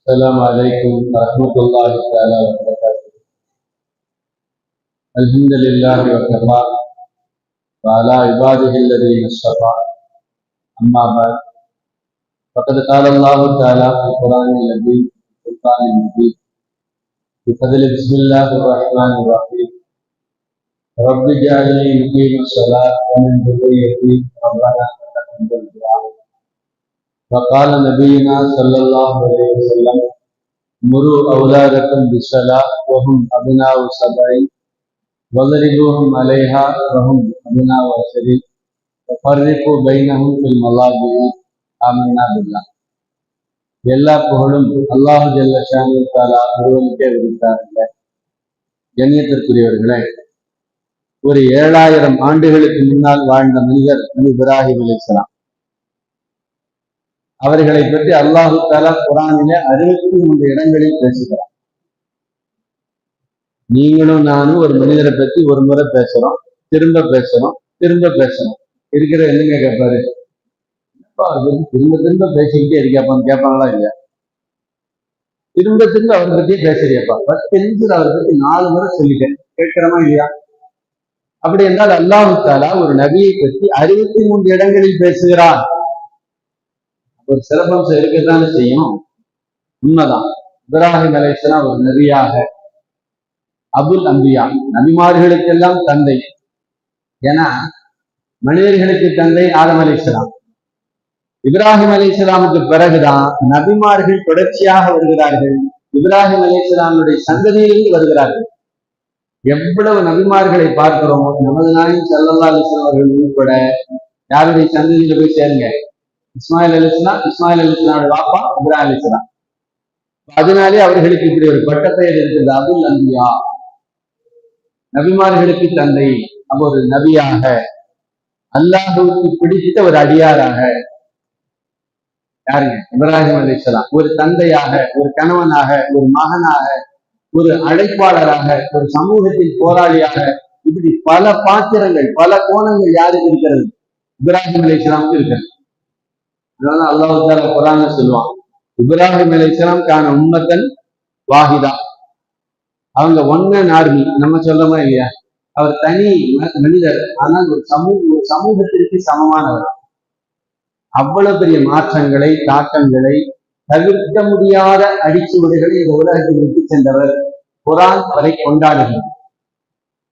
السلام عليكم ورحمة الله تعالى وبركاته. الحمد لله وكفى وعلى عباده الذين اصطفى. أما بعد فقد قال الله تعالى في القرآن العظيم والفرقان المجيد بفضل بسم الله الرحمن الرحيم رب اجعلني مقيم الصلاة ومن ذريتي ربنا تقبل دعاء. وقال نبينا صلى الله عليه وسلم مروا أولادكم بالصلاة وهم أبناء سبع واضربوهم عليها وهم أبناء عشر وفرقوا بينهم في المضاجع. آمنا بالله. எல்லா புகழும் அல்லாஹ் ஜல்ல ஷானு தஆலா ஒருவனுக்கே உரித்தார்கள். கண்ணியத்திற்குரியவர்களே, ஒரு 7000 ஆண்டுகளுக்கு முன்னால் வாழ்ந்த மனிதர் நபி இப்ராஹிம் அலைஹிஸ்ஸலாம். அவர்களை பற்றி அல்லாஹு தஆலா குர்ஆனிலே 63 இடங்களில் பேசுகிறார். நீங்களும் நானும் ஒரு மனிதரை பற்றி ஒரு முறை பேசுறோம், திரும்ப பேசுறோம், இருக்கிற என்னங்க கேட்பாரு, அவரை பத்தி திரும்ப திரும்ப பேசிக்கிட்டே இருக்காப்பான்னு கேட்பாங்களா இல்லையா? திரும்ப அவரை பத்தி பேசுறியப்பா, 10 நிமிஷம் அவரை பத்தி 4 முறை சொல்லிட்டேன், கேட்கிறோமா இல்லையா? அப்படி என்றால் அல்லாஹு தஆலா ஒரு நபியை பற்றி 63 இடங்களில் பேசுகிறார். ஒரு சிறப்பம்சம் இருக்கத்தானே செய்யும். உண்மைதான். இப்ராஹிம் அலைஹிஸ்ஸலாம் ஒரு நபியாக, அபுல் அம்பியா, நபிமார்களுக்கெல்லாம் தந்தை. ஏன்னா மனிதர்களுக்கு தந்தை ஆதம் அலைஹிஸ்ஸலாம். இப்ராஹிம் அலைஹிஸ்ஸலாமுக்கு பிறகுதான் நபிமார்கள் தொடர்ச்சியாக வருகிறார்கள். இப்ராஹிம் அலைஹிஸ்ஸலாமுடைய சந்ததியிலிருந்து வருகிறார்கள். எவ்வளவு நபிமார்களை பார்க்கிறோமோ, நமது நாயகம் ஸல்லல்லாஹு அலைஹி வஸல்லம் அவர்கள் உட்பட யாருடைய சந்ததியில போய் சேருங்க? இஸ்மாயில் அலைஹிஸ்ஸலாமுடைய வாப்பா இப்ராஹிம் அலைஹிஸ்ஸலாம். அதனாலே அவர்களுக்கு இப்படி ஒரு பட்டப்பெயர் இருக்கிறது, அபுல் அம்பியா, நபிமார்களுக்கு தந்தை. அப்ப ஒரு நபியாக, அல்லாஹ்வுக்கு பிடித்த ஒரு அடியாராக யாருங்க? இப்ராஹிம் அலைஹிஸ்ஸலாம். ஒரு தந்தையாக, ஒரு கணவனாக, ஒரு மகனாக, ஒரு அழைப்பாளராக, ஒரு சமூகத்தின் போராளியாக, இப்படி பல பாத்திரங்கள், பல கோணங்கள் யாருக்கு இருக்கிறது? இப்ராஹிம் அலைஹிஸ்ஸலாமுக்கு இருக்கிறது. அதனால அல்லாஹ் தஆலா குர்ஆன்ல சொல்லுவான், இப்ராஹிம் அலைஹிஸ்ஸலாம் கான உம்மத்தன் வாஹிதா. அவங்க ஒன் மேன் ஆர்மி, நம்ம சொல்றோமா இல்லையா? அவர் தனி மனிதர், ஆனால் ஒரு சமூகத்திற்கு சமமானவர். அவ்வளவு பெரிய மாற்றங்களை, தாக்கங்களை, தவிர்க்க முடியாத அடிச்சுவடுகளை இந்த உலகத்தில் விட்டு சென்றவர். குர்ஆன் அவரை கொண்டாடுகிறார்.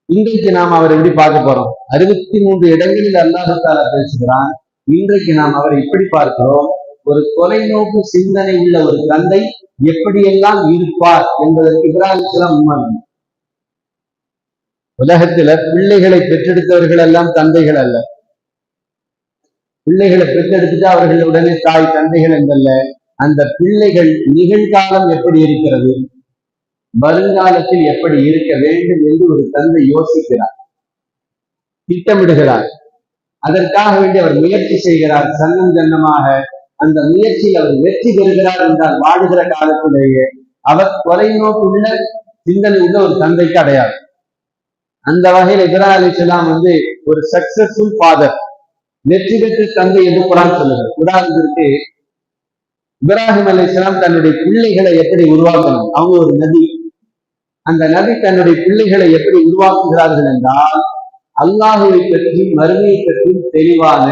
இன்றைக்கு நாம் அவரை எப்படி பார்க்க போறோம்? 63 இடங்களில் அல்லாஹ் தஆலா பேசுகிறான். இன்றைக்கு நாம் அவரை எப்படி பார்க்கிறோம்? ஒரு தொலைநோக்கு சிந்தனை உள்ள ஒரு தந்தை எப்படியெல்லாம் இருப்பார் என்பதற்கு இப்ராஹிம் அலைஹிஸ்ஸலாம் முன்மாதிரி. உலகத்துல பிள்ளைகளை பெற்றெடுத்தவர்கள் எல்லாம் தந்தைகள் அல்ல. பிள்ளைகளை பெற்றெடுத்துட்டு அவர்கள் உடனே தாய் தந்தைகள் என்றல்ல. அந்த பிள்ளைகள் நிகழ்காலம் எப்படி இருக்கிறது, வருங்காலத்தில் எப்படி இருக்க வேண்டும் என்று ஒரு தந்தை யோசிக்கிறார், திட்டமிடுகிறார். அதற்காக வேண்டி அவர் முயற்சி செய்கிறார். சன்னம் ஜன்னமாக அந்த முயற்சியில் அவர் வெற்றி பெறுகிறார் என்றால் வாடுகிற காலத்திலேயே அவர் தொலைநோக்குள்ள சிந்தனை உள்ள ஒரு தந்தைக்கு அடையாளம். அந்த வகையில் இப்ராஹிம் அலைஹிஸ்ஸலாம் ஒரு சக்சஸ்ஃபுல் ஃபாதர், வெற்றி பெற்ற தந்தை என்று குர்ஆன் சொல்லுகிறது. உதாரணத்திற்கு இப்ராஹிம் அலைஹிஸ்ஸலாம் தன்னுடைய பிள்ளைகளை எப்படி உருவாக்கணும்? அவங்க ஒரு நபி. அந்த நபி தன்னுடைய பிள்ளைகளை எப்படி உருவாக்குகிறார்கள் என்றால், அல்லாஹ்வை பற்றி, மறுமையை பற்றி தெளிவான,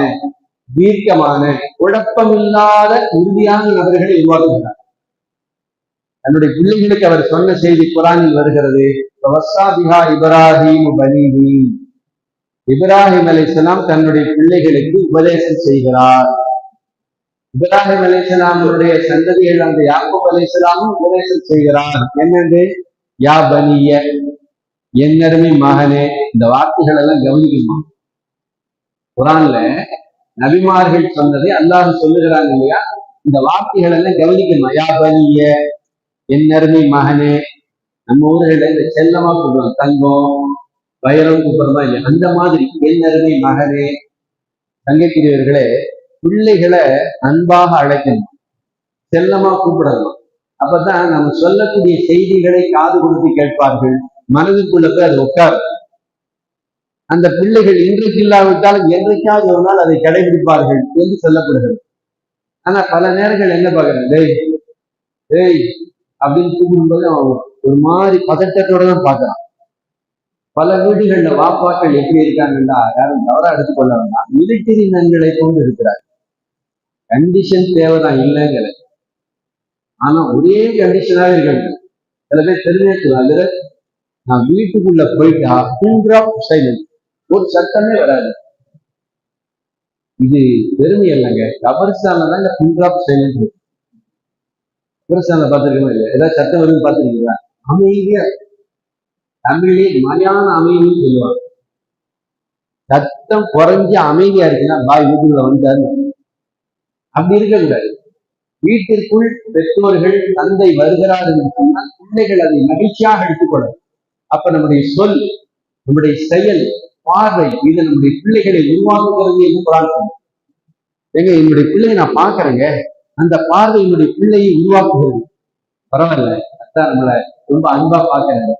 தீர்க்கமான, குழப்பமில்லாத உறுதியான நபர்களை உருவாக்குகிறார். தன்னுடைய பிள்ளைகளுக்கு அவர் சொன்ன செய்தி குர்ஆனில் வருகிறது. இப்ராஹிம் அலைஹிஸ்ஸலாம் தன்னுடைய பிள்ளைகளுக்கு உபதேசம் செய்கிறார். இப்ராஹிம் அலைஹிஸ்ஸலாமுடைய சந்ததிகள் அந்த யாக்கூப் அலைஹிஸ்ஸலாமும் உபதேசம் செய்கிறார். என்னென்று? யா பனிய, என்னருமை மகனே. இந்த வார்த்தைகள் எல்லாம் கவனிக்கணுமா? குர்ஆன்ல நபிமார்கள் சொன்னதை அல்லாஹ் சொல்லுகிறாங்க இல்லையா? இந்த வார்த்தைகள் எல்லாம் கவனிக்கணுமா? யா பனிய, என்னருமை மகனே. நம்ம ஊர்களை இந்த செல்லமா கூப்பிடுவோம், தங்கம் வைரம் கூப்பிடுறதா இல்லையா? அந்த மாதிரி என்னருமை மகனே. தங்கைக்குரியவர்களே, பிள்ளைகளை அன்பாக அழைக்கணும், செல்லமா கூப்பிடணும். அப்பதான் நம்ம சொல்லக்கூடிய செய்திகளை காது கொடுத்து கேட்பார்கள், மனதுக்குள்ள போய் அது உட்கார். அந்த பிள்ளைகள் இன்றைக்கு இல்லாவிட்டாலும் என்றைக்காவது ஒரு நாள் அதை கடைபிடிப்பார்கள் என்று சொல்லப்படுகிறது. ஆனா பல நேரங்கள் என்ன பார்க்கறது, ஏய் அப்படின்னு கூப்பிடும்போது அவன் ஒரு மாதிரி பதட்டத்தோட தான் பார்க்கறான். பல வீடுகள்ல வாப்பாக்கள் எப்படி இருக்காங்கன்னா, யாரும் தவறா எடுத்துக்கொள்ள வேண்டாம், மிலிட்டரி நன்களை கொண்டு இருக்கிறார். கண்டிஷன் தேவைதான் இல்லைங்கிற, ஆனா ஒரே கண்டிஷனாக இருக்காங்க. சில பேர் தெரிஞ்சு நான் வீட்டுக்குள்ள போயிட்டா சைலன்ஸ், ஒரு சத்தமே வராது. இது பெருமை இல்லைங்க. கபர்ஸ்தான்ல தான் இந்த பின்ட்ராப் சைலன்ஸ் இருக்கு. கபர்ஸ்தான்ல பார்த்துருக்கோமா இல்லையா? ஏதாவது சத்தம் வருதுன்னு பார்த்துருக்கீங்களா? அமைதியா, தமிழே மயான அமைதின்னு சொல்லுவாங்க. சத்தம் குறைஞ்ச அமைதியா இருக்குன்னா பாய் வீட்டுக்குள்ள வந்தாரு. அப்படி இருக்கக்கூடாது. வீட்டிற்குள் பெற்றோர்கள் தந்தை வருகிறார் என்று சொன்னால் பிள்ளைகள் அதை மகிழ்ச்சியாக எடுத்துக்கொள்ளும். அப்ப நம்முடைய சொல், நம்முடைய செயல், பார்வை, இது நம்முடைய பிள்ளைகளை உருவாக்குகிறது என்று சொல்றாங்க. எங்க என்னுடைய பிள்ளையை நான் பாக்குறேங்க, அந்த பார்வை என்னுடைய பிள்ளையை உருவாக்குகிறது. பரவாயில்ல, அத்தா நம்மளை ரொம்ப அன்பா பாக்குறாரு,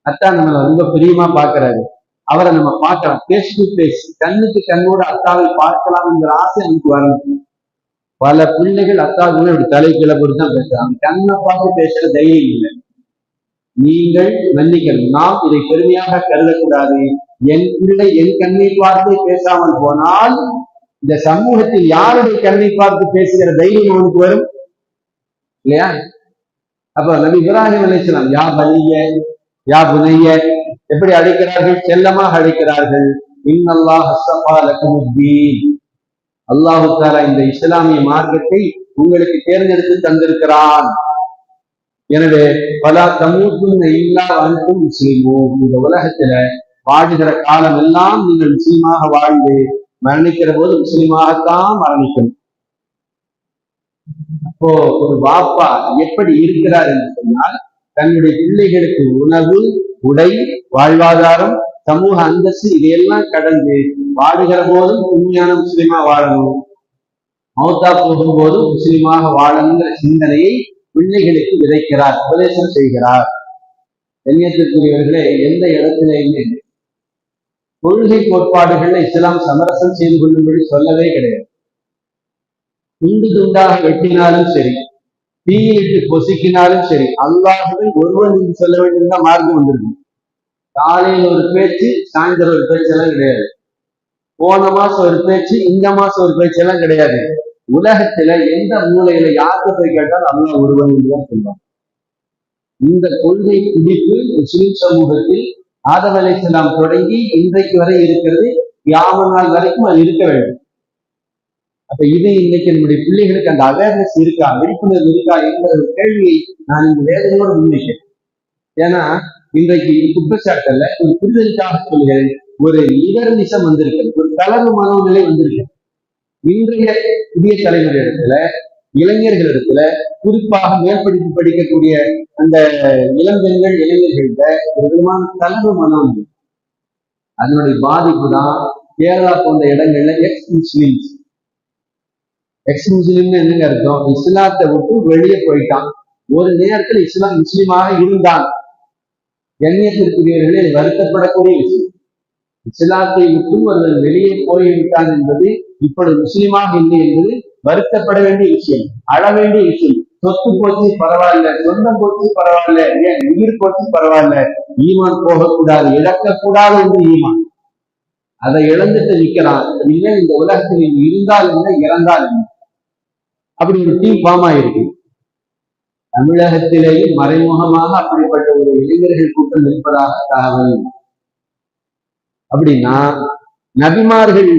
அத்தா நம்மளை ரொம்ப பிரியமா பாக்குறாரு, அவரை நம்ம பார்க்கலாம், பேஸ் டு பேஸ், கண்ணுக்கு கண்ணோடு அத்தாவை பார்க்கலாம் என்கிற ஆசை நமக்கு வரணும். பல பிள்ளைகள் அத்தாவுக்குள்ள இப்படி தலை கீழே போட்டு தான் பேசுறாங்க. கண்ணை பார்த்து பேசுற தைரியம் இல்லை. நீங்கள் மன்னிக்கணும், நாம் இதை பெருமையாக கருதக்கூடாது. என் பிள்ளை என் கண்ணை பார்த்து பேசாமல் போனால் இந்த சமூகத்தில் யாருடைய கண்ணை பார்த்து பேசுகிற தைரியம் அவனுக்கு வரும் இல்லையா? அப்ப நபி இப்ராஹிம் அலைஹிஸ்ஸலாம் யா பனிய யா புனைய எப்படி அழைக்கிறார்கள்? செல்லமாக அழைக்கிறார்கள். இன்னல்லாஹ் அஸ்ஸஃபா லகுமுத்தீன், அல்லாஹு தஆலா இந்த இஸ்லாமிய மார்க்கத்தை உங்களுக்கு தேர்ந்தெடுத்து தந்திருக்கிறான். எனவே பல தமூத்துன்ன இல்லா வஅன்தும் முஸ்லிமூன், இந்த உலகத்துல வாழுகிற காலம் எல்லாம் நீங்கள் முஸ்லீமாக வாழ்ந்து மரணிக்கிற போது முஸ்லீமாகத்தான் மரணிக்கணும். அப்போ ஒரு பாப்பா எப்படி இருக்கிறார் என்று சொன்னால், தன்னுடைய பிள்ளைகளுக்கு உணவு, உடை, வாழ்வாதாரம், சமூக அந்தஸ்து இதையெல்லாம் கடந்து வாழுகிற போதும் உண்மையான முஸ்லீமா வாழணும், மௌத்தா போகும்போதும் முஸ்லீமாக வாழணுங்கிற சிந்தனையை பிள்ளைகளுக்கு விதைக்கிறார், உபதேசம் செய்கிறார். கண்ணியத்திற்குரியவர்களே, எந்த இடத்திலேயுமே கொள்கை கோட்பாடுகள்ல இஸ்லாம் சமரசம் செய்து கொள்ளும்படி சொல்லவே கிடையாது. துண்டு துண்டாக வெட்டினாலும் சரி, தீயிட்டு பொசுக்கினாலும் சரி, அல்லாஹ்வை ஒருவன் என்று சொல்ல வேண்டும் தான் மார்க்கம் வந்திருக்கு. காலையில் ஒரு பேச்சு, சாயந்தரம் ஒரு பேச்செல்லாம் கிடையாது. போன மாசம் ஒரு பேச்சு, இந்த மாசம் ஒரு பேச்செல்லாம் கிடையாது. உலகத்துல எந்த மூலையில யாருக்கு போய் கேட்டாலும் அல்லாஹ் ஒருவன் என்றுதான் சொல்லுவாங்க. இந்த கொள்கை பிடிப்பு முஸ்லிம் சமூகத்தில் ஆதம் அலைஹிஸ்ஸலாம் தொடங்கி இன்றைக்கு வரை இருக்கிறது. கியாமத் நாள் வரைக்கும் அது இருக்க வேண்டும். அப்ப இது இன்னைக்கு நம்முடைய பிள்ளைகளுக்கு அந்த அவேர்னஸ் இருக்கா, விழிப்புணர்வு இருக்கா என்கிற ஒரு கேள்வியை நான் இந்த வேதனையோடு முன்வைக்கிறேன். ஏன்னா இன்றைக்கு குற்றச்சாட்டல்ல ஒரு புரிதலுக்காக சொல்கிறேன், ஒரு லிபரலிசம் வந்திருக்கிறது, ஒரு தளர்வு மனோநிலை வந்திருக்கிறது. இன்றைய புதிய தலைமுறையிடத்துல, இளைஞர்களிடத்துல, குறிப்பாக மேற்படிப்பு படிக்கக்கூடிய அந்த இளம்பெண்கள் இளைஞர்கள்ட்ட ஒரு விதமான தளர்வு மனோநிலை. அதனுடைய பாதிப்பு தான் கேரளா போன்ற இடங்கள்ல எக்ஸ் முஸ்லிம்னு என்னங்க அர்த்தம்? இஸ்லாத்தை விட்டு வெளியே போயிட்டான், ஒரு நேரத்தில் இஸ்லாம் முஸ்லீமாக இருந்தான். கண்ணியத்திற்குரியவர்களே, வருத்தப்படக்கூடிய விஷயம். இஸ்லாத்தை விட்டும் ஒருவன் வெளியே போய்விட்டான் என்பது, இப்பொழுது முஸ்லீமாக இல்லை என்பது வருத்தப்பட வேண்டிய விஷயம், அழ வேண்டிய விஷயம். சொத்து போச்சு பரவாயில்ல, சொந்தம் போச்சு பரவாயில்ல, ஏன் உயிர் போச்சு பரவாயில்ல, ஈமான் போகக்கூடாது, இழக்கக்கூடாது என்று ஈமான். அதை இழந்துட்டு நிற்கிறான். இனிமேல் இந்த உலகத்தில் இருந்தால் என்ன, இறந்தால் என்ன, அப்படி ஒரு டீம் ஃபார்ம் ஆயிருக்கு. தமிழகத்திலேயும் மறைமுகமாக அப்படிப்பட்ட ஒரு இளைஞர்கள் கூட்டம் இருப்பதாக தகவல். அப்படின்னா நபிமார்கள்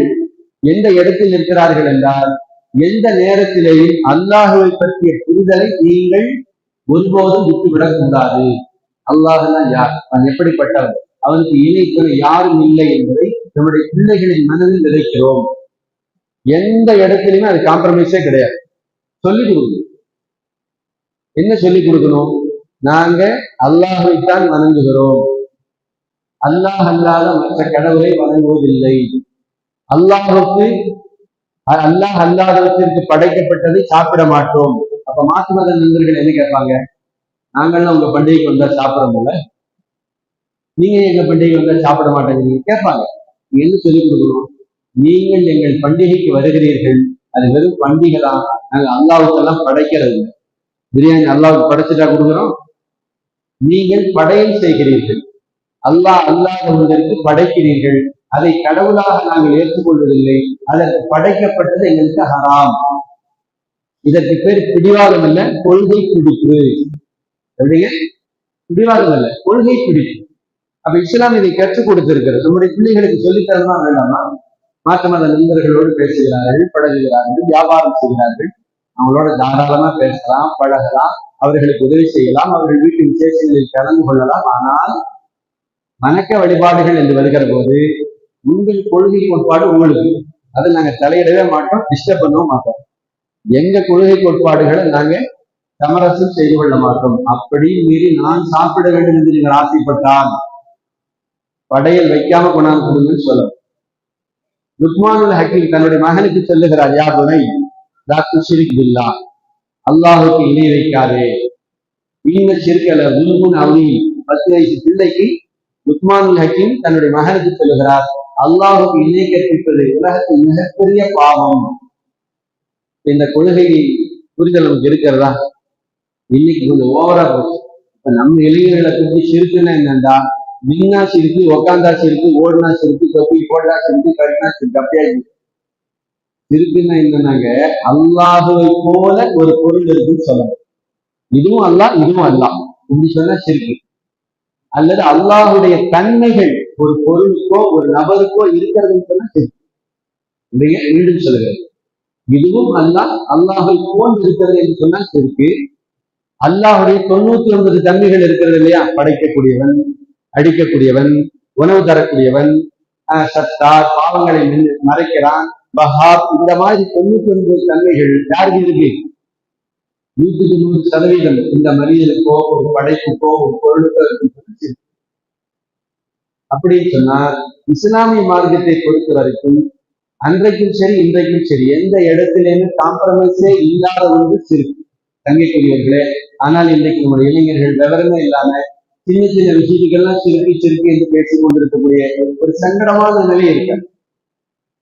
எந்த இடத்தில் இருக்கிறார்கள் என்றால், எந்த நேரத்திலேயும் அல்லாஹுவை பற்றிய புரிதலை நீங்கள் ஒருபோதும் விட்டுவிடக் கூடாது. அல்லாஹ்னா யார், அவன் எப்படிப்பட்டவன், அவனுக்கு இணைப்பது யாரும் இல்லை என்பதை நம்முடைய பிள்ளைகளின் மனதில் விதைக்கிறோம். எந்த இடத்திலுமே அது காம்ப்ரமைஸே கிடையாது. சொல்லிக் கொடுக்கணும். என்ன சொல்லிக் கொடுக்கணும்? நாங்க அல்லாஹைத்தான் வணங்குகிறோம், அல்லாஹ் அல்லாத மற்ற கடவுளை வணங்குவதில்லை. அல்லாஹுக்கு அல்லாஹ் அல்லாதவற்றிற்கு படைக்கப்பட்டதை சாப்பிட மாட்டோம். அப்ப மாற்று மத நண்பர்கள் என்ன கேட்பாங்க? நாங்கள்லாம் உங்க பண்டிகைக்கு வந்தா சாப்பிடறோம்ல, நீங்க எங்க பண்டிகை வந்தா சாப்பிட மாட்டேங்கிறீங்க கேட்பாங்க. என்ன சொல்லிக் கொடுக்கணும்? நீங்கள் எங்கள் பண்டிகைக்கு வருகிறீர்கள், அது வெறும் பண்டிகை தான், நாங்கள் அல்லாஹுக்கெல்லாம் படைக்கிறது. பிரியாணி அல்லாவுக்கு படைச்சுட்டா கொடுக்குறோம்? நீங்கள் படையல் செய்கிறீர்கள், அல்லாஹ் அல்லாதவர்களுக்கு படைக்கிறீர்கள், அதை கடவுளாக நாங்கள் ஏற்றுக்கொள்வதில்லை, அதற்கு படைக்கப்பட்டது எங்களுக்கு ஹராம். இதற்கு பேர் பிடிவாதம் அல்ல, கொள்கை பிடிப்பு. எப்படிங்க? பிடிவாதம் அல்ல, கொள்கை பிடிப்பு. அப்ப இஸ்லாம் இதை கற்றுக் கொடுத்திருக்கிறது. நம்முடைய பிள்ளைகளுக்கு சொல்லித்தரமா வேண்டாமா? மாற்று மத நண்பர்களோடு பேசுகிறார்கள், பழகுகிறார்கள், வியாபாரம் செய்கிறார்கள், அவங்களோட தாராளமா பேசலாம், பழகலாம், அவர்களுக்கு உதவி செய்யலாம், அவர்கள் வீட்டு விசேஷங்களில் கலந்து கொள்ளலாம். ஆனால் வணக்க வழிபாடுகள் என்று வருகிற போது உங்கள் கொள்கை கோட்பாடு உங்களுக்கு, அதை நாங்க தலையிடவே மாட்டோம், டிஸ்டர்ப் பண்ணவும் மாட்டோம். எங்க கொள்கை கோட்பாடுகளை நாங்க சமரசம் செய்து கொள்ள மாட்டோம். அப்படி மீறி நான் சாப்பிட வேண்டும் என்று நீங்கள் ஆசைப்பட்டால் படையல் வைக்காம கொண்டாந்து கொடுங்கன்னு சொல்லணும். லுக்மானுல் ஹக்கீம் தன்னுடைய மகனுக்கு சொல்லுகிறார், யா புனை லா துஷ்ரிக் பில்லாஹ், அல்லாஹுக்கு இணை வைக்காதே. இன்ன ஷிர்கல ஸுல்முன் அஸீம். 10 வயசு பிள்ளைக்கு லுக்மானுல் ஹக்கீம் தன்னுடைய மகனுக்கு சொல்லுகிறார், அல்லாஹுக்கு இணை கற்பிப்பது உலகத்தின் மிகப்பெரிய பாவம். இந்த கொள்கையை புரிதல் நமக்கு இருக்கிறதா? இன்னைக்கு கொஞ்சம் ஓவரா போச்சு. இப்ப நம்ம இளைஞர்களை பற்றி சிறுக்குன்னா என்னண்டா, நின்னா சிரிக்கு, உக்காந்தா சிரிக்கு, ஓடுனா சிரிக்கு, தொப்பி போட்டா சிரிக்கு, கட்டினா சிரிக்கு, அப்படியே இருக்குன்னா என்னன்னாங்க, அல்லாஹுவை போல ஒரு பொருள் இருக்குன்னு சொல்லணும். இதுவும் அல்லாஹ், இதுவும் அல்லாஹ், இப்படி சொன்னா சிரிக்கு. அல்லது அல்லாஹுடைய தன்மைகள் ஒரு பொருளுக்கோ ஒரு நபருக்கோ இருக்கிறதுன்னு சொன்னா சிரிக்கு. மீண்டும் சொல்லுகிறது, இதுவும் அல்லாஹ், அல்லாஹை போல் இருக்கிறது என்று சொன்னால் சிரிக்கு. அல்லாஹுடைய 99 தன்மைகள் இருக்கிறது இல்லையா? படைக்கக்கூடியவன், அடிக்கக்கூடியவன், உணவு தரக்கூடியவன், சத்தார், பாவங்களை மறைக்கிறான், வஹாப், இந்த மாதிரி 99 தன்மைகள் யாருக்கு இருக்கு? 100க்கு 100% இந்த மனிதனுக்கோ ஒரு படைப்புக்கோ ஒரு பொருளுக்கோ இருக்கு. அப்படின்னு சொன்னா இஸ்லாமிய மார்க்கத்தை பொறுத்த வரைக்கும் அன்றைக்கும் சரி இன்றைக்கும் சரி எந்த இடத்திலேயுமே காம்ப்ரமைஸே இல்லாத ஒன்று சிரிப்பு, தங்கைக்குரியவர்களே. ஆனால் இன்றைக்கு நம்முடைய இளைஞர்கள் விவரமே இல்லாம சின்ன சின்ன விஷயத்துக்கெல்லாம் சிறுக்கி சிறுக்கி என்று பேசிக் கொண்டிருக்கக்கூடிய ஒரு சங்கடமான நிலை இருக்காது.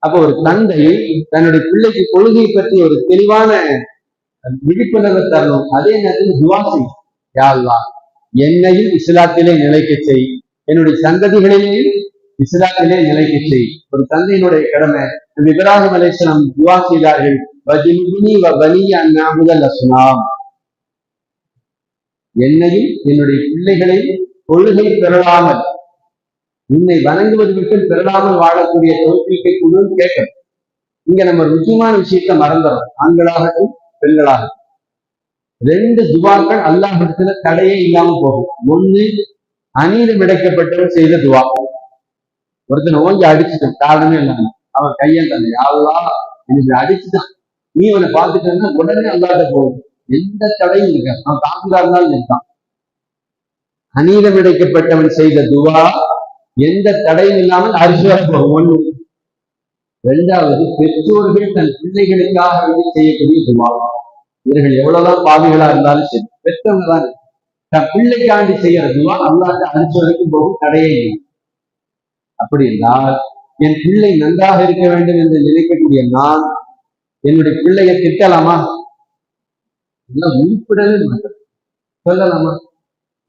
அப்போ ஒரு தந்தை தன்னுடைய பிள்ளைக்கு கொள்கை பற்றி ஒரு தெளிவான விழிப்புணர்வு தரணும். அதே நேரத்தில் துவா செய்யும், யா அல்லாஹ் என்னையும் இஸ்லாத்திலே நிலைக்க செய், என்னுடைய சந்ததிகளிலேயும் இஸ்லாத்திலே நிலைக்க செய். ஒரு தந்தையினுடைய கடமை. இப்ராஹிம் அலைஹிஸ்ஸலாம் துவா செய்தார்கள், வஜ்னுப்னி வ பனிய அன் நஅபுதல் அஸ்னாம், என்னையும் என்னுடைய பிள்ளைகளை கொள்கை பெறலாமல், உன்னை வணங்குவது விட்டு பெறலாமல் வாழக்கூடிய தோல்விக்கை குழு கேட்கணும். இங்க நம்ம முக்கியமான விஷயத்த மறந்துடும். ஆண்களாகட்டும் பெண்களாகட்டும் 2 துவாக்கள் அல்லாஹ்விடத்துல தடையே இல்லாம போகும். ஒண்ணு, அநீதம் இழைக்கப்பட்டவன் செய்த துவா. ஒருத்தனை ஓங்கி அடிச்சுட்டான், காரணமே இல்லாம, அவன் கையன் யாரெல்லாம் எனக்கு அடிச்சுட்டான், நீ அவனை பார்த்துட்டேன்னா உடனே அல்லாத போகும், எந்த தடையும் இருக்க, அவன் காப்பிலா இருந்தாலும் இருக்கான். அநீதம் இழைக்கப்பட்டவன் செய்த துவா எந்த தடையும் இல்லாமல் அரிசியாக போகும். ஒண்ணு. 2வது, பெற்றோர்கள் தன் பிள்ளைகளுக்காக செய்யக்கூடிய துவா. இவர்கள் எவ்வளவுதான் பாவிகளா இருந்தாலும் சரி, பெற்றவங்க தான் தன் பிள்ளைக்காண்டி செய்யற துவா அல்லாஹ் அரிசி வரைக்கும் போகும், தடையே இல்லை. அப்படி என்றால் என் பிள்ளை நன்றாக இருக்க வேண்டும் என்று நினைக்கக்கூடிய நான் என்னுடைய பிள்ளையை திட்டலாமா? உருப்பிடவே மாட்டேன். சொல்லலாமா?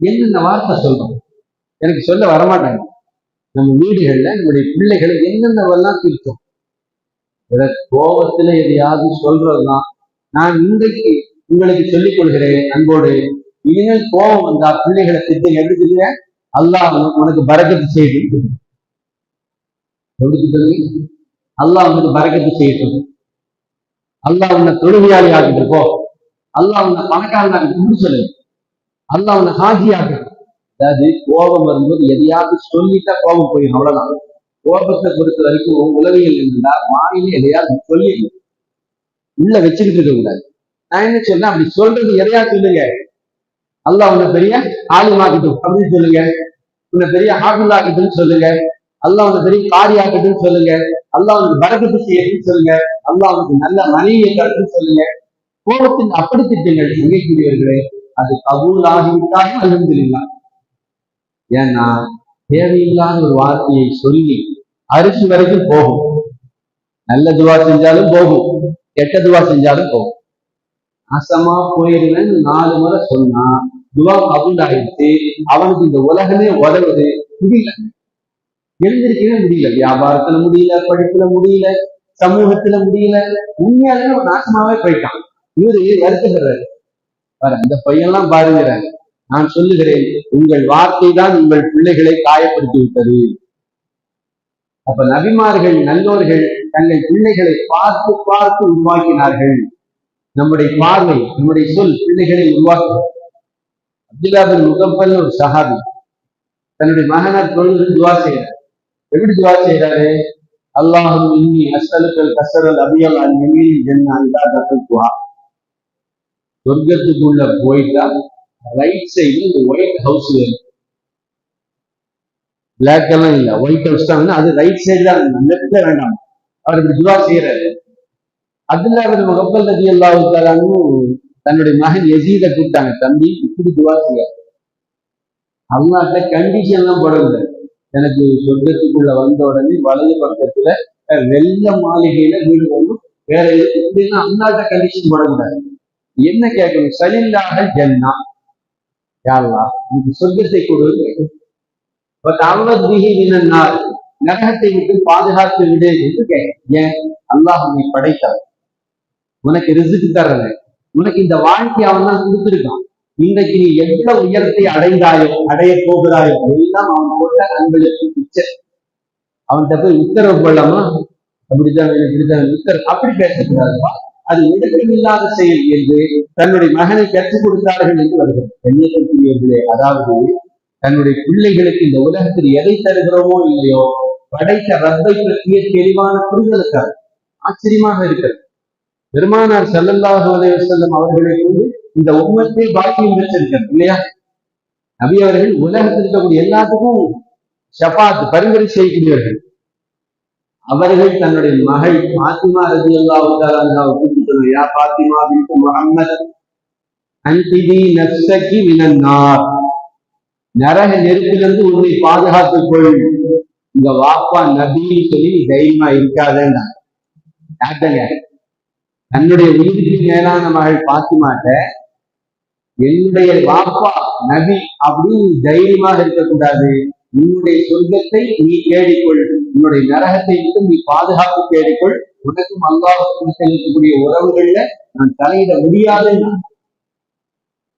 என்னென்ன வார்த்தை சொல்றோம் எனக்கு சொல்ல வரமாட்டாங்க. நம்ம வீடுகள்ல நம்முடைய பிள்ளைகளை என்னென்னவெல்லாம் திட்டோம். கோபத்துல எதையாவது சொல்றதுதான். நான் இன்றைக்கு உங்களுக்கு சொல்லிக் கொள்கிறேன் அன்போடு, இனிமேல் கோபம் வந்தா பிள்ளைகளை திட்ட எப்படி சொல்லுங்க, அல்லாஹ் உனக்கு பரக்கத்து செய்யட்டும், எப்படி சொல்லுங்க, அல்லாஹ் உனக்கு பரக்கத்து செய்யட்டும், அல்லாஹ் உன்னை தொழுகையாளி ஆகிட்டு போ, அல்லாஹ் உன்னை பணக்காரன் ஆகிட்டு சொல்லுங்க, அல்லாஹ் உன்னை ஹாஜி ஆகட்டும். அதாவது கோபம் வரும்போது எதையாவது சொல்லிட்டா கோபம் போயிடும், அவ்வளவுதான். கோபத்தை பொறுத்த வரைக்கும் உளவியல் என்னன்னா, வாயில எதையாவது சொல்லிடணும், உள்ள வச்சுக்கிட்டு இருக்க கூடாது. நான் என்ன சொன்னேன், அப்படி சொல்றது எதையா சொல்லுங்க, அல்லாஹ் உன்னை பெரிய ஆலிமாக்கட்டும் அப்படின்னு சொல்லுங்க, உன்னை பெரிய ஹாஃபிஸாக்கட்டும்னு சொல்லுங்க, அல்லாஹ் உன்னை பெரிய காரியாக்கட்டும்னு சொல்லுங்க, அல்லாஹ் உனக்கு பரக்கத்து செய்யணும்னு சொல்லுங்க, அல்லாஹ் உனக்கு நல்ல மனைவியை தரட்டுன்னு சொல்லுங்க. கோபத்தின் அப்படி திட்டங்கள் செய்யக்கூடியவர்களே, அது கபூல் ஆகிவிட்டாலும் அல்ஹம்துலில்லாஹ். ஏன்னா தேவையில்லாத ஒரு வார்த்தையை சொல்லி அரிசி வரைக்கும் போகும். நல்ல துவா செஞ்சாலும் போகும், கெட்ட துவா செஞ்சாலும் போகும். நாசமா போயிருவேன்னு 4 முறை சொன்னா துவா கபூல் ஆயிடுச்சு. அவனுக்கு இந்த உலகமே உதவுது. முடியல, எழுந்திருக்கவே முடியல. வியாபாரத்துல முடியல, படிப்புல முடியல, சமூகத்துல முடியல. உண்மையாலுமே அவன் நாசமாவே போயிட்டான். இவரு வருத்தப்படுறாரு. அந்த பையன்லாம் பாருங்கிறார். நான் சொல்லுகிறேன், உங்கள் வார்த்தை தான் உங்கள் பிள்ளைகளை காயப்படுத்தி விட்டது. அப்ப நபிமார்கள் நல்லோர்கள் தங்கள் பிள்ளைகளை பார்த்து பார்த்து உருவாக்கினார்கள். நம்முடைய பார்வை, நம்முடைய சொல் பிள்ளைகளை உருவாக்கும். அப்துல்லா பின் முகப்பல் ஒரு சஹாபி தன்னுடைய மகனார் தொழுது துவா செய்யறார். எப்படி துவா செய்யறாரு? அல்லாஹும் இன்னி அஸ்அலுக்கல் கஸரல் அபியல் அல் யமீன் ஜன்னா இதா தத்துவா. சொர்க்கத்துக்குள்ள போயிட்டா ரைட் சைடு இந்த ஒயிட் ஹவுஸ் வேணும். பிளாக் எல்லாம் இல்ல, ஒயிட் ஹவுஸ் தான். அது ரைட் சைடு தான், லெஃப்ட்ல வேண்டாம். அவர் இப்படி துவா செய்யறாரு. அப்துல்லா பின் முகப்பல் ரலியல்லாஹு தஆலா அன்ஹு தன்னுடைய மகன் யசீதை கூப்பிட்டாங்க. தம்பி, இப்படி துவா செய்ய, அல்லாஹ்ட்ட கண்டிஷன் எல்லாம் போடவில்லை. எனக்கு சொர்க்கத்துக்குள்ள வந்த உடனே வலது பக்கத்துல வெள்ள மாளிகையில வீடு வரணும், வேற எது இப்படின்னா அல்லாஹ்ட்ட கண்டிஷன் போடக்கூடாது. என்ன கேட்கணும்? சலில்லாஹ ஜன்னா, யா அல்லாஹ் எனக்கு சொர்க்கத்தை கொடு, நரகத்தை விட்டு பாதுகாத்து விடு என்று கேட்க. ஏன்? அல்லாஹ் உன்னை படைத்தார், உனக்கு ரிஸ்க் தர்றேன், உனக்கு இந்த வாழ்க்கையை அவன் தான் கொடுத்திருக்கான். இன்றைக்கு நீ எவ்வளவு உயரத்தை அடைந்தாயோ, அடைய போகிறாயோ, எல்லாம் அவன் போட்ட அன்பளுக்கு பிச்சை. அவன்கிட்ட போய் உத்தரவு கொள்ளாமா, அப்படித்தான் இப்படித்தான் உத்தரவு அப்படி பேசக்கூடாதுப்பா, அது ஒழுக்கமில்லாத செயல் என்று தன்னுடைய மகனை கற்றுக் கொடுத்தார்கள் என்று வருகிறது. கண்ணியத்திற்குரியவர்களே, அதாவது தன்னுடைய பிள்ளைகளுக்கு இந்த உலகத்தில் எதை தருகிறோமோ இல்லையோ, படைத்த ரப்பை பற்றிய தெளிவான புரிதலுக்காக ஆச்சரியமாக இருக்கிறது. பெருமானார் ஸல்லல்லாஹு அலைஹி வஸல்லம் அவர்களை கொண்டு இந்த உம்மத்தை பாக்கியம் பெற்றிருக்கிறது இல்லையா? நபி அவர்கள் உலகத்தில் இருக்கக்கூடிய எல்லாத்துக்கும் ஷஃபாத் பரிந்துரை செய்யக்கூடியவர்கள். அவர்கள் தன்னுடைய மகள் பாத்திமா ரலியல்லாஹு தஆலா அன்ஹாவை கூப்பிட்டு, யா பாத்திமா பின்த் முஹம்மத் அன்திதி நஃப்ஸகி மினன் நார், நரக நெருப்பிலிருந்து உன்னை பாதுகாத்துக் கொள். இந்த வாப்பா நபின்னு சொல்லி நீ தைரியமா இருக்காதேன்னா யார்ட்டங்க? தன்னுடைய உயிருக்கு மேலான மகள் பாத்திமாட்ட என்னுடைய வாப்பா நபி அப்படின்னு நீ தைரியமாக இருக்கக்கூடாது. உன்னுடைய சொர்க்கத்தை நீ தேடிக்கொள், உன்னுடைய நரகத்தை விட்டு நீ பாதுகாப்பு தேடிக்கொள். உனக்கும் அல்லாஹ்வுக்கும் இருக்கக்கூடிய உறவுகள்ல நான் தலையிட முடியாதுன்னா,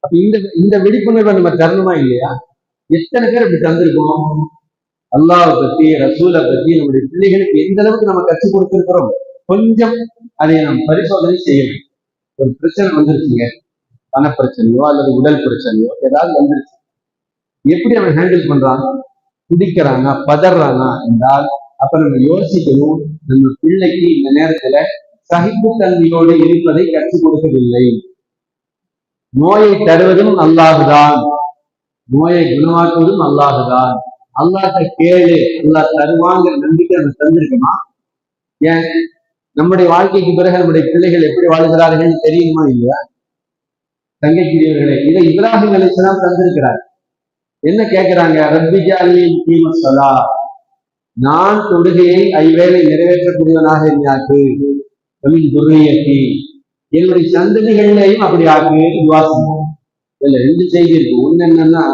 அப்ப இந்த விழிப்புணர்வை நம்ம தரணுமா இல்லையா? எத்தனை பேர் அப்படி தந்திருக்கோம்? அல்லாஹ்வை பத்தி, ரசூலை பத்தி நம்முடைய பிள்ளைகளுக்கு எந்த அளவுக்கு நம்ம கற்றுக் கொடுத்திருக்கிறோம்? கொஞ்சம் அதை நாம் பரிசோதனை செய்யணும். ஒரு பிரச்சனை வந்துருச்சுங்க, பணப்பிரச்சனையோ அல்லது உடல் பிரச்சனையோ ஏதாவது வந்துருச்சு, எப்படி அவன் ஹேண்டில் பண்றான்? குடிக்கிறானா, பதறானா என்றால் அப்ப நம்ம யோசிக்கணும், நம்ம பிள்ளைக்கு இந்த நேரத்துல சகிப்புத்தன்மையோடு இருப்பதை கற்றுக் கொடுக்கவில்லை. நோயை தருவதும் அல்லாஹுதான், நோயை குணமாக்குவதும் அல்லாஹுதான். அல்லாஹ்ட்ட கேளு, அல்லாஹ் தருவாங்கிற நம்பிக்கை நம்ம தந்திருக்கோமா? ஏன் நம்முடைய வாழ்க்கைக்கு பிறகு நம்முடைய பிள்ளைகள் எப்படி வாழ்கிறார்கள் தெரியுமா இல்லையா? தங்கைக்குரியவர்களே, இதை இப்ராஹிம் அலைஹிஸ்ஸலாம் தந்திருக்கிறார். என்ன கேட்கிறாங்க? ரப்பி ஜஅல்னி முகீமஸ் ஸலாத், நான் தொழுகையை ஐவேளை நிறைவேற்றக்கூடியவனாக இருந்தாக்கு, துர்ரியத்தி, என்னுடைய சந்ததிகளையும் அப்படி ஆக்கு துஆ செய்யுங்க. இதுல 2 செய்தி இருக்கு. ஒண்ணு என்னன்னா,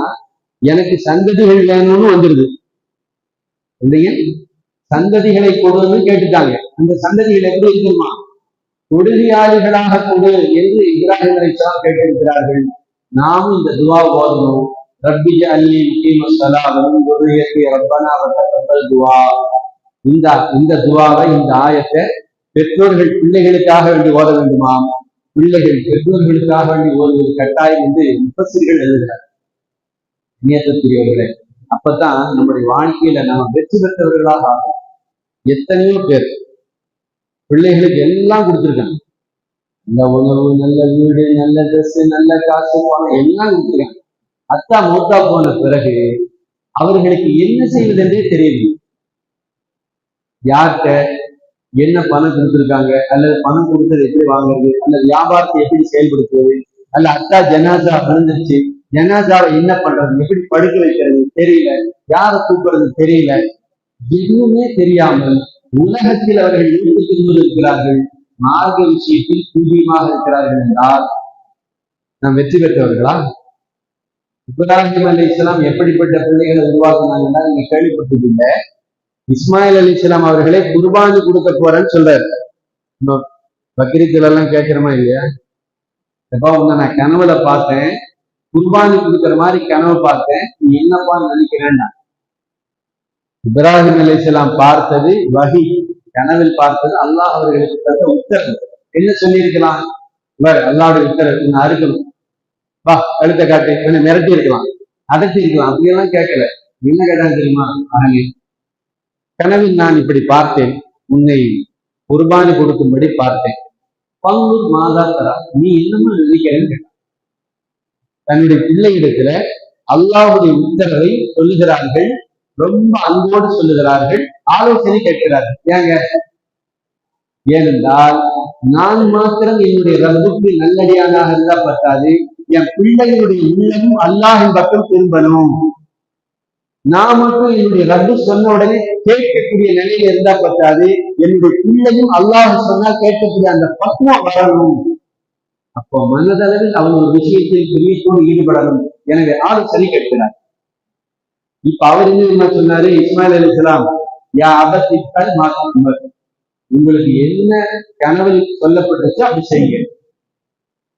எனக்கு சந்ததிகள் வேணும்னு வந்துருது, சந்ததிகளை கொடுன்னு கேட்டுட்டாங்க. அந்த சந்ததிகள் எப்படி இருக்குமா? தொழுகையாளிகளாக கொடு என்று இப்ராஹிம் அலைஹிஸ்ஸலாம் கேட்டிருக்கிறார்கள். நாமும் இந்த துஆ ஓதணும். ரப்பி ஜஅல்னி முகீமஸ் ஸலாத் வ மின் துர்ரியத்தி ரப்பனா வ தகப்பல் துஆ. இந்த துஆவை, இந்த ஆயத்தை பெற்றோர்கள் பிள்ளைகளுக்காக வேண்டி ஓத வேண்டுமாம். பிள்ளைகள் பெற்றோர்களுக்காக வேண்டி ஓதுவது கட்டாயம் என்று முஃபஸ்ஸிர்கள் எழுதுகிறார். நியத்துக்குரியவர்களே, அப்பதான் நம்முடைய வாழ்க்கையில நாம வெற்றி பெற்றவர்களாக ஆகும். எத்தனையோ பேர் பிள்ளைகளுக்கு எல்லாம் கொடுத்துருக்காங்க, நல்ல உணவு, நல்ல வீடு, நல்ல ட்ரெஸ், நல்ல காசு, பணம் எல்லாம் கொடுத்துருக்காங்க. அத்தா மூத்தா போன பிறகு அவர்களுக்கு என்ன செய்வதென்றே தெரியல. யார்கிட்ட என்ன பணம் கொடுத்துருக்காங்க, அல்லது பணம் கொடுத்தது எப்படி வாங்குறது, அல்லது வியாபாரத்தை எப்படி செயல்படுத்துவது, அல்ல அத்தா ஜனாசா விழுந்துருச்சு, ஜனாசாவை என்ன பண்றது, எப்படி படுக்க வைக்கிறது தெரியல, யாரை கூப்பிடுறது தெரியல. எதுவுமே தெரியாமல் உலகத்தில் அவர்கள் இருக்கிறார்கள். மார்க்க விஷயத்தில் துல்லியமாக இருக்கிறார்கள் என்றால் நாம் வெற்றி பெற்றவர்களா? இப்ராஹிம் அலைஹிஸ்ஸலாம் எப்படிப்பட்ட பிள்ளைகளை உருவாக்குனாங்கன்னா நீங்க கேள்விப்பட்டிருக்கீங்க. இஸ்மாயில் அலைஹிஸ்ஸலாம் அவர்களே குர்பானி கொடுக்க போறேன்னு சொல்றாரு. நம்ம பக்ரீத்துல எல்லாம் கேட்கிறோமா இல்லையா? எப்பா உன்னை நான் கனவுல பார்த்தேன், குர்பானி கொடுக்குற மாதிரி கனவு பார்த்தேன், நீ என்னப்பா நினைக்கிறேன்னா? இப்ராஹிம் அலைஹிஸ்ஸலாம் பார்த்தது வஹி, கனவில் பார்த்தது அல்லாஹ் அவர்களுக்கு தந்த உத்தரவு. என்ன சொல்லியிருக்கலாம்? இவர் அல்லாஹ்வுடைய உத்தரவு, உன்னை அறுக்கணும், வா கழுத்தை காட்டு, என்ன மிரட்டி இருக்கலாம், அதட்டி இருக்கலாம். அப்படியெல்லாம் கேட்கல. என்ன கேட்டாங்க தெரியுமா? மகனே, கனவில் நான் இப்படி பார்த்தேன், உன்னை குர்பானி கொடுக்கும்படி பார்த்தேன், பங்குர் மாதா தரா, நீ என்னமா நினைக்கிறேன்னு கேட்டான். தன்னுடைய பிள்ளையிடத்துல அல்லாஹ்வுடைய உத்தரவை சொல்லுகிறார்கள், ரொம்ப அன்போடு சொல்லுகிறார்கள், ஆலோசனை கேட்கிறார்கள். ஏங்க? ஏனென்றால் நான் மாத்திரம் என்னுடைய ரப்புக்கு நல்லடியானாக இருந்தா பத்தாது, என் பிள்ளைகளுடைய உள்ளமும் அல்லாஹின் பக்கம் திரும்பணும். நான் மட்டும் என்னுடைய ரப்பு சொன்ன உடனே கேட்கக்கூடிய நிலையில இருந்தா பத்தாது, என்னுடைய பிள்ளையும் அல்லாஹ் சொன்னா கேட்கக்கூடிய அந்த பக்குவம் வரணும். அப்போ மனதளவில் அவன் ஒரு விஷயத்தில் பிரியத்தோடு ஈடுபடணும். எனவே ஆலோசனை கேட்கிறார். இப்ப அவர் என்ன சொன்னாரு? இஸ்மாயில் அலைஹிஸ்ஸலாம், யா அபத்திகள் மாற்றம், உங்களுக்கு என்ன கனவில் சொல்லப்பட்டுச்சோ அப்படி செய்யுங்க.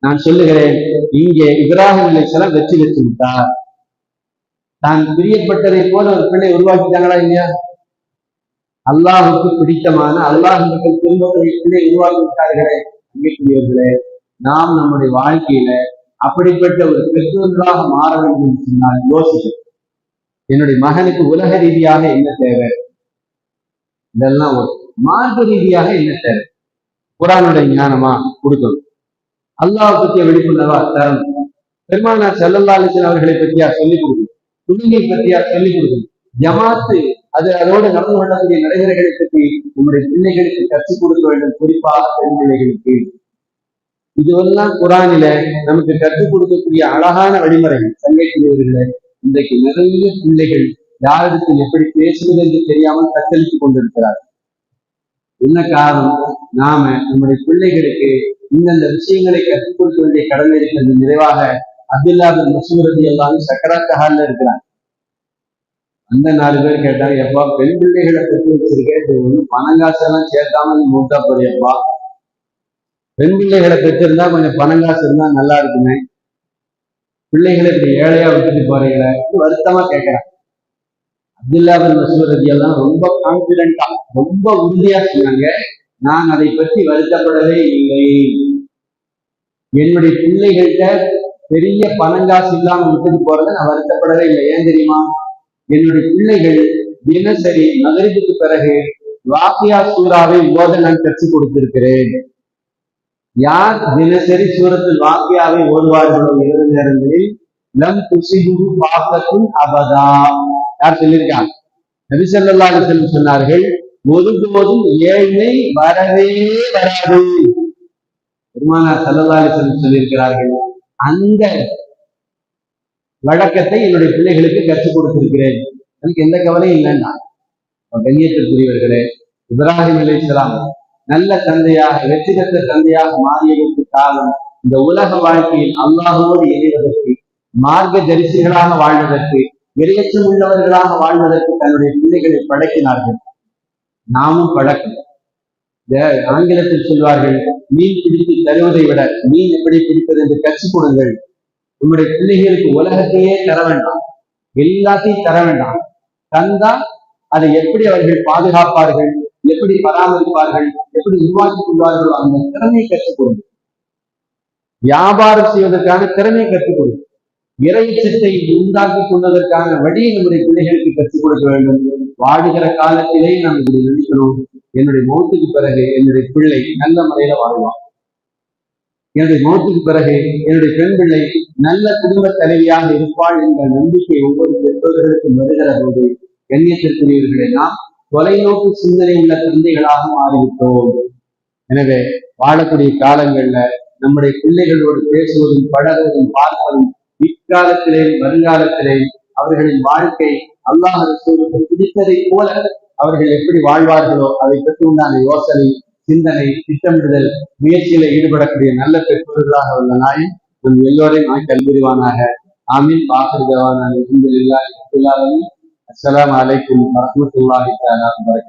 நான் சொல்லுகிறேன், இங்கே இப்ராஹிம் அலைஹிஸ்ஸலாம் வெற்றி பெற்று விட்டார். தான் பிரியப்பட்டதை போல ஒரு பிள்ளை உருவாக்கிட்டாங்களா இல்லையா? அல்லாஹுக்கு பிடித்தமான அல்லாஹுக்கு திரும்பக்கூடிய பிள்ளை உருவாக்கி விட்டார்களே. அங்கேயுள்ளவர்களே, நாம் நம்முடைய வாழ்க்கையில அப்படிப்பட்ட ஒரு பெற்றோர்களாக மாற வேண்டும் என்று சொன்னால் யோசிக்கணும். என்னுடைய மகனுக்கு உலக ரீதியாக என்ன தேவை, இதெல்லாம் ஒரு மார்க்க ரீதியாக என்ன தேவை, குர்ஆனுடைய ஞானமா கொடுக்கணும், அல்லாஹ் பற்றிய விழிப்புணர்வா தரணும், பெருமானார் ஸல்லல்லாஹு அலைஹி வஸல்லம் அவர்களை பற்றியா சொல்லிக் கொடுக்கணும், துணியை பற்றியா சொல்லிக் கொடுக்கணும், ஜமாத்து அதோடு நடந்து கொள்ளக்கூடிய நடைமுறைகளை பற்றி நம்முடைய பிள்ளைகளுக்கு கற்றுக் கொடுக்க வேண்டும், குறிப்பாக பெண் பிள்ளைகளுக்கு. இதுவெல்லாம் குர்ஆனில நமக்கு கற்றுக் கொடுக்கக்கூடிய அழகான வழிமுறைகள். சங்கைக்குரியவர்களே, இன்றைக்கு நிறைய பிள்ளைகள் யாரிடத்தில் எப்படி பேசுவது என்று தெரியாமல் தத்தளித்துக் கொண்டிருக்கிறார். என்ன காரணம்? நாம நம்முடைய பிள்ளைகளுக்கு இந்தந்த விஷயங்களை கற்றுக் கொடுக்க வேண்டிய கடமை இருக்கிறது. நிறைவாக அப்துல்லா பின் மஸ்ஊத் ரலியல்லாஹு அன்ஹு சக்கராத் ஹால்ல இருக்கிறார். அந்த 4 பேர் கேட்டாங்க, எப்பா பெண் பிள்ளைகளை பெற்று வச்சிருக்கேன், ஒன்றும் பணங்காசெல்லாம் சேர்க்காம நீ மூட்டா போறியப்பா, பெண் பிள்ளைகளை பெற்றிருந்தா கொஞ்சம் பணங்காசு இருந்தா நல்லா இருக்குமே, பிள்ளைகளை இப்படி ஏழையா விட்டுட்டு போறீங்களே, வருத்தமா கேட்கிறேன். அப்துல்லா பின் மஸ்ஊத் ரலியல்லாஹு ரொம்ப கான்பிடென்டா, ரொம்ப உறுதியா சொன்னாங்க, நான் அதை பற்றி வருத்தப்படவே இல்லை. என்னுடைய பிள்ளைகள்கிட்ட பெரிய பணங்காசு இல்லாம விட்டுட்டு போறதை நான் வருத்தப்படவே இல்லை. ஏன் தெரியுமா? என்னுடைய பிள்ளைகள் தினசரி மகரிபுக்கு பிறகு வாக்கியா சூறாவை ஓத நான் கற்றுக் கொடுத்திருக்கிறேன். யார் தினசரி சூரத்தில் வாக்கியாவை ஓடுவார்களோ இரவு நேரங்களில், லம் துசிபுஹு பாக்கத்துன் அபதா. யார் சொல்லியிருக்காங்க? நபி ஸல்லல்லாஹு அலைஹி வஸல்லம் சொன்னார்கள், ஒருபோதும் ஏழ்மை வரவே வராது. பெருமானார் ஸல்லல்லாஹு அலைஹி வஸல்லம் சொல்லியிருக்கிறார்கள். அந்த வழக்கத்தை என்னுடைய பிள்ளைகளுக்கு கற்றுக் கொடுத்திருக்கிறேன், எனக்கு எந்த கவலையும் இல்லைன்னா. கண்ணியத்திற்குரியவர்களே, இப்ராஹிம் அலைஹிஸ்ஸலாம் நல்ல தந்தையாக, வெற்றி பெற்ற தந்தையாக மாறியதற்கு காரணம் இந்த உலக வாழ்க்கையில் அல்லாஹ்வோடு இணைவதற்கு, மார்க்க தரிசிகளாக வாழ்வதற்கு, இரையச்சம் உள்ளவர்களாக வாழ்வதற்கு தன்னுடைய பிள்ளைகளை பழக்கினார்கள். நாமும் பழக்கம். ஆங்கிலத்தில் சொல்வார்கள், மீன் பிடித்து தருவதை விட மீன் எப்படி பிடிப்பது என்று கற்றுக் கொடுங்கள். நம்முடைய பிள்ளைகளுக்கு உலகத்தையே தர வேண்டாம், எல்லாத்தையும் தர வேண்டாம். தந்தா அதை எப்படி அவர்கள் பாதுகாப்பார்கள், எப்படி பராமரிப்பார்கள், எப்படி உருவாக்கிக் கொள்வார்களோ அந்த திறமையை கற்றுக் கொடுங்க. வியாபாரம் செய்வதற்கான திறமையை கற்றுக் கொடுங்க. இறைச்சத்தை உண்டாக்கி கொள்வதற்கான வழியை நம்முடைய பிள்ளைகளுக்கு கற்றுக் கொடுக்க வேண்டும். வாழுகிற காலத்திலே நாம் இப்படி நினைக்கணும், என்னுடைய மௌத்துக்கு பிறகு என்னுடைய பிள்ளை நல்ல முறையில வாழ்வான், என்னுடைய மௌத்துக்கு பிறகு என்னுடைய பெண் பிள்ளை நல்ல குடும்ப தலைவியாக இருப்பாள் என்ற நம்பிக்கை ஒவ்வொரு பெற்றோர்களுக்கும் வருகிற போது, கண்ணியத்திற்குரியவர்களை நாம் தொலைநோக்கு சிந்தனை உள்ள தந்தைகளாக மாறிவிட்டோம். எனவே வாழக்கூடிய காலங்கள்ல நம்முடைய பிள்ளைகளோடு பேசுவதும் பழகுவதும் பார்ப்பதும், இக்காலத்திலே வருங்காலத்திலே அவர்களின் வாழ்க்கை அல்லாஹ் ரசூலுக்கு பிடித்ததை போல அவர்கள் எப்படி வாழ்வார்களோ அதை பற்றி உண்டான யோசனை, சிந்தனை, திட்டமிடுதல், முயற்சியில ஈடுபடக்கூடிய நல்ல பெற்றோர்களாக உள்ள நாளில் நம் எல்லோரையும் ஆக்கி புரிவானாக. ஆமீன். வாசல் தேவான அல்ஹம்துலில்லாஹி ரப்பில் ஆலமீன். அஸ்ஸலாமு அலைக்கும் வரஹ்மத்துல்லாஹி தஆலா வபரகாத்துஹு.